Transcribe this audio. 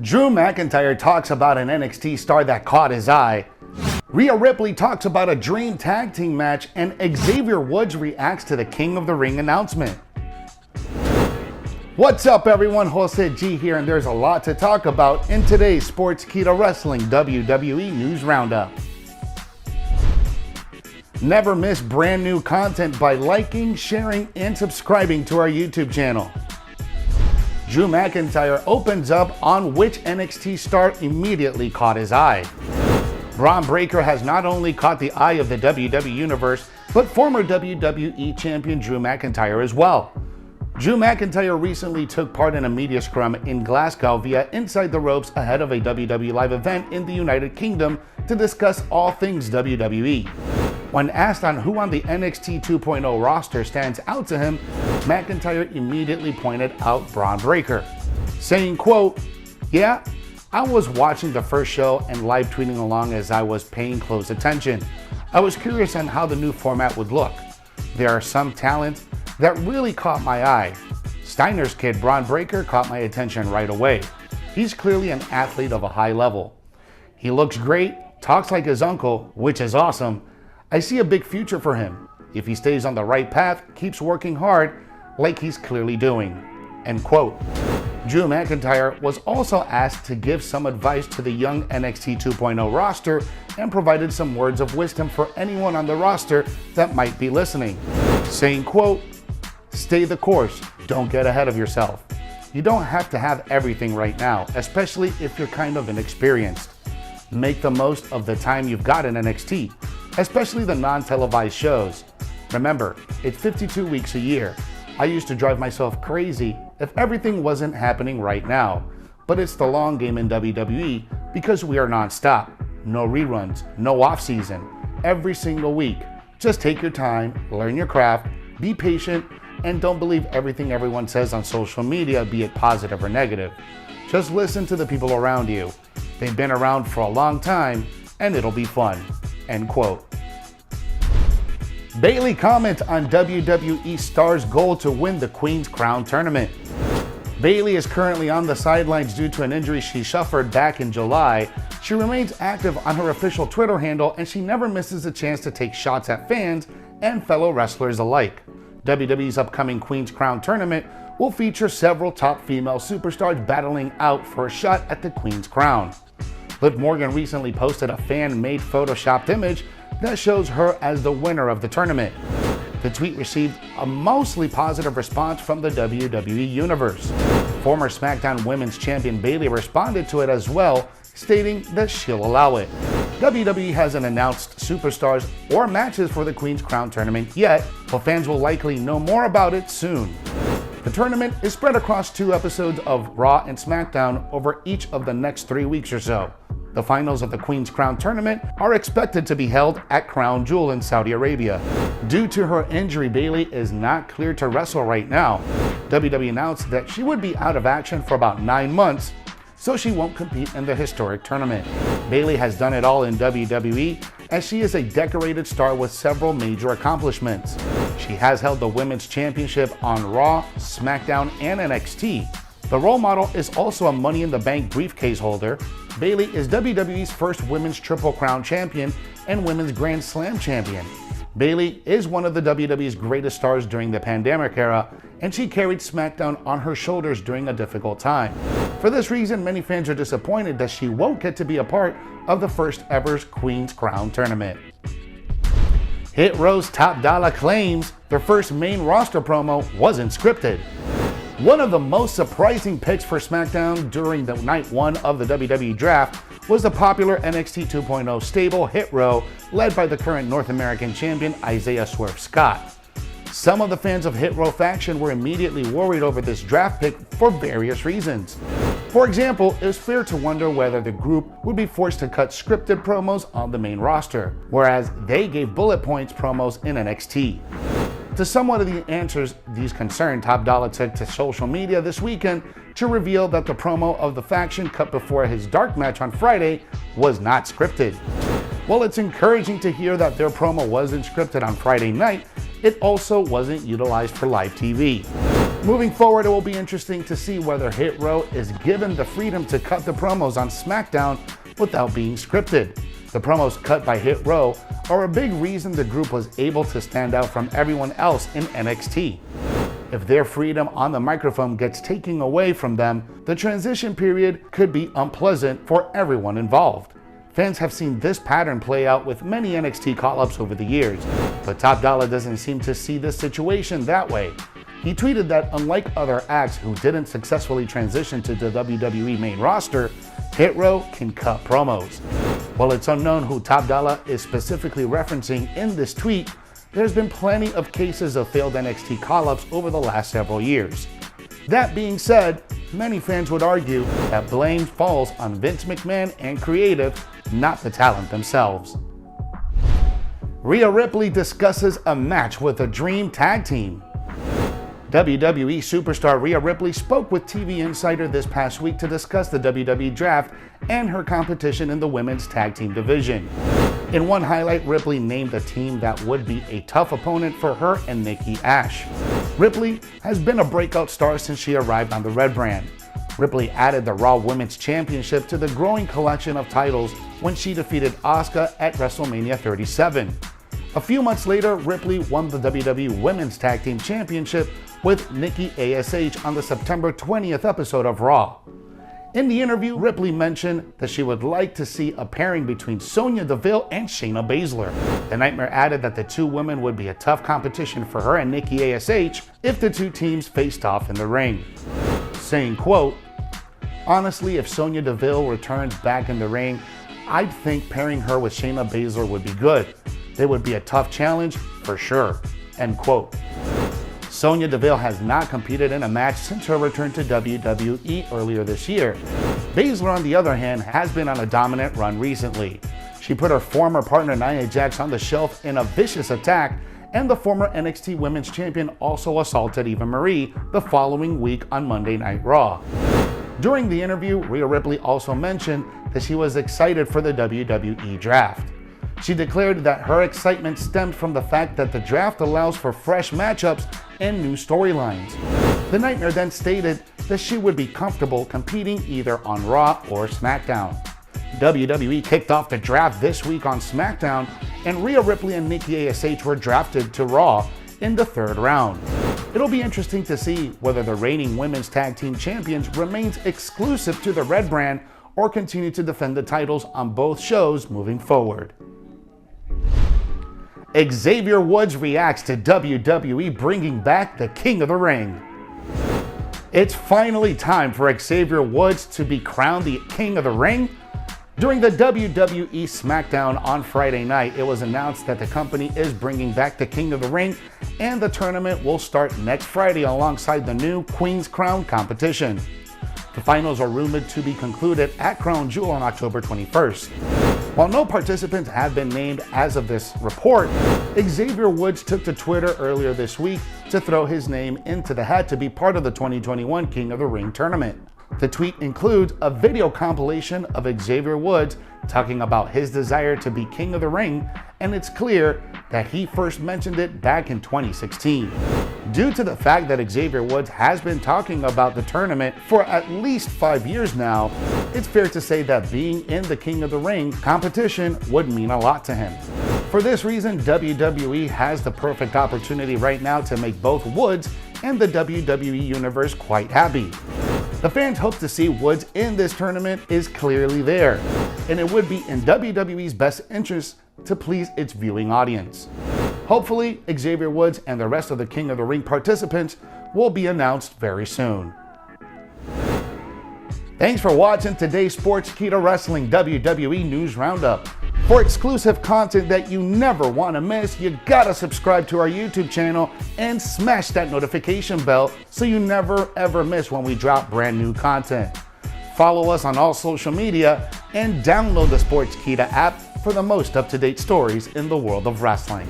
Drew McIntyre talks about an NXT star that caught his eye. Rhea Ripley talks about a dream tag team match, and Xavier Woods reacts to the King of the Ring announcement. What's up everyone, Jose G here, and there's a lot to talk about in today's Sportskeeda Wrestling WWE News Roundup. Never miss brand new content by liking, sharing, and subscribing to our YouTube channel. Drew McIntyre opens up on which NXT star immediately caught his eye. Braun Breaker has not only caught the eye of the WWE Universe, but former WWE Champion Drew McIntyre as well. Drew McIntyre recently took part in a media scrum in Glasgow via Inside the Ropes ahead of a WWE live event in the United Kingdom to discuss all things WWE. When asked on who on the NXT 2.0 roster stands out to him, McIntyre immediately pointed out Braun Breaker, saying, quote, "Yeah, I was watching the first show and live tweeting along as I was paying close attention. I was curious on how the new format would look. There are some talents that really caught my eye. Steiner's kid, Braun Breaker, caught my attention right away. He's clearly an athlete of a high level. He looks great, talks like his uncle, which is awesome. I see a big future for him if he stays on the right path, keeps working hard like he's clearly doing." End quote. Drew McIntyre was also asked to give some advice to the young NXT 2.0 roster and provided some words of wisdom for anyone on the roster that might be listening, saying, quote, "Stay the course, don't get ahead of yourself. You don't have to have everything right now, especially if you're kind of inexperienced. Make the most of the time you've got in NXT, especially the non-televised shows. Remember, it's 52 weeks a year. I used to drive myself crazy if everything wasn't happening right now, but it's the long game in WWE because we are non-stop. No reruns, no off-season, every single week. Just take your time, learn your craft, be patient, and don't believe everything everyone says on social media, be it positive or negative. Just listen to the people around you. They've been around for a long time, and it'll be fun." End quote. Bayley comments on WWE star's goal to win the Queen's Crown tournament. Bayley is currently on the sidelines due to an injury she suffered back in July. She remains active on her official Twitter handle, and she never misses a chance to take shots at fans and fellow wrestlers alike. WWE's upcoming Queen's Crown tournament will feature several top female superstars battling out for a shot at the Queen's Crown. Liv Morgan recently posted a fan-made photoshopped image that shows her as the winner of the tournament. The tweet received a mostly positive response from the WWE Universe. Former SmackDown Women's Champion Bayley responded to it as well, stating that she'll allow it. WWE hasn't announced superstars or matches for the Queen's Crown tournament yet, but fans will likely know more about it soon. The tournament is spread across 2 episodes of Raw and SmackDown over each of the next 3 weeks or so. The finals of the Queen's Crown tournament are expected to be held at Crown Jewel in Saudi Arabia. Due to her injury, Bayley is not cleared to wrestle right now. WWE announced that she would be out of action for about 9 months, so she won't compete in the historic tournament. Bayley has done it all in WWE, as she is a decorated star with several major accomplishments. She has held the Women's Championship on Raw, SmackDown, and NXT. The role model is also a Money in the Bank briefcase holder. Bayley is WWE's first Women's Triple Crown champion and Women's Grand Slam champion. Bayley is one of the WWE's greatest stars during the pandemic era, and she carried SmackDown on her shoulders during a difficult time. For this reason, many fans are disappointed that she won't get to be a part of the first ever Queen's Crown tournament. Hit Row's Top Dolla claims their first main roster promo wasn't scripted. One of the most surprising picks for SmackDown during the night 1 of the WWE draft was the popular NXT 2.0 stable Hit Row, led by the current North American champion Isaiah Swerve Scott. Some of the fans of Hit Row faction were immediately worried over this draft pick for various reasons. For example, it was fair to wonder whether the group would be forced to cut scripted promos on the main roster, whereas they gave bullet points promos in NXT. To somewhat of the answers these concerns, Top Dolla took to social media this weekend to reveal that the promo of the faction cut before his dark match on Friday was not scripted. While it's encouraging to hear that their promo wasn't scripted on Friday night, it also wasn't utilized for live TV. Moving forward, it will be interesting to see whether Hit Row is given the freedom to cut the promos on SmackDown without being scripted. The promos cut by Hit Row are a big reason the group was able to stand out from everyone else in NXT. If their freedom on the microphone gets taken away from them, the transition period could be unpleasant for everyone involved. Fans have seen this pattern play out with many NXT call-ups over the years, but Top Dolla doesn't seem to see this situation that way. He tweeted that unlike other acts who didn't successfully transition to the WWE main roster, Hit Row can cut promos. While it's unknown who Top Dolla is specifically referencing in this tweet, there's been plenty of cases of failed NXT call-ups over the last several years. That being said, many fans would argue that blame falls on Vince McMahon and creative, not the talent themselves. Rhea Ripley discusses a match with a dream tag team. WWE superstar Rhea Ripley spoke with TV Insider this past week to discuss the WWE Draft and her competition in the women's tag team division. In one highlight, Ripley named a team that would be a tough opponent for her and Nikki Ash. Ripley has been a breakout star since she arrived on the Red brand. Ripley added the Raw Women's Championship to the growing collection of titles when she defeated Asuka at WrestleMania 37. A few months later, Ripley won the WWE Women's Tag Team Championship with Nikki ASH on the September 20th episode of Raw. In the interview, Ripley mentioned that she would like to see a pairing between Sonya Deville and Shayna Baszler. The Nightmare added that the two women would be a tough competition for her and Nikki ASH if the two teams faced off in the ring, saying, quote, "Honestly, if Sonya Deville returns back in the ring, I'd think pairing her with Shayna Baszler would be good. They would be a tough challenge for sure," end quote. Sonya Deville has not competed in a match since her return to WWE earlier this year. Baszler, on the other hand, has been on a dominant run recently. She put her former partner Nia Jax on the shelf in a vicious attack, and the former NXT Women's Champion also assaulted Eva Marie the following week on Monday Night Raw. During the interview, Rhea Ripley also mentioned that she was excited for the WWE Draft. She declared that her excitement stemmed from the fact that the draft allows for fresh matchups and new storylines. The Nightmare then stated that she would be comfortable competing either on Raw or SmackDown. WWE kicked off the draft this week on SmackDown, and Rhea Ripley and Nikki ASH were drafted to Raw in the third round. It'll be interesting to see whether the reigning women's tag team champions remains exclusive to the Red brand or continue to defend the titles on both shows moving forward. Xavier Woods reacts to WWE bringing back the King of the Ring. It's finally time for Xavier Woods to be crowned the King of the Ring. During the WWE SmackDown on Friday night, it was announced that the company is bringing back the King of the Ring, and the tournament will start next Friday alongside the new Queen's Crown competition. The finals are rumored to be concluded at Crown Jewel on October 21st. While no participants have been named as of this report, Xavier Woods took to Twitter earlier this week to throw his name into the hat to be part of the 2021 King of the Ring tournament. The tweet includes a video compilation of Xavier Woods talking about his desire to be King of the Ring, and it's clear that he first mentioned it back in 2016. Due to the fact that Xavier Woods has been talking about the tournament for at least 5 years now, it's fair to say that being in the King of the Ring competition would mean a lot to him. For this reason, WWE has the perfect opportunity right now to make both Woods and the WWE Universe quite happy. The fans' hope to see Woods in this tournament is clearly there, and it would be in WWE's best interest to please its viewing audience. Hopefully, Xavier Woods and the rest of the King of the Ring participants will be announced very soon. Thanks for watching today's Sportskeeda Wrestling WWE News Roundup. For exclusive content that you never want to miss, you gotta subscribe to our YouTube channel and smash that notification bell so you never ever miss when we drop brand new content. Follow us on all social media and download the Sportskeeda app for the most up-to-date stories in the world of wrestling.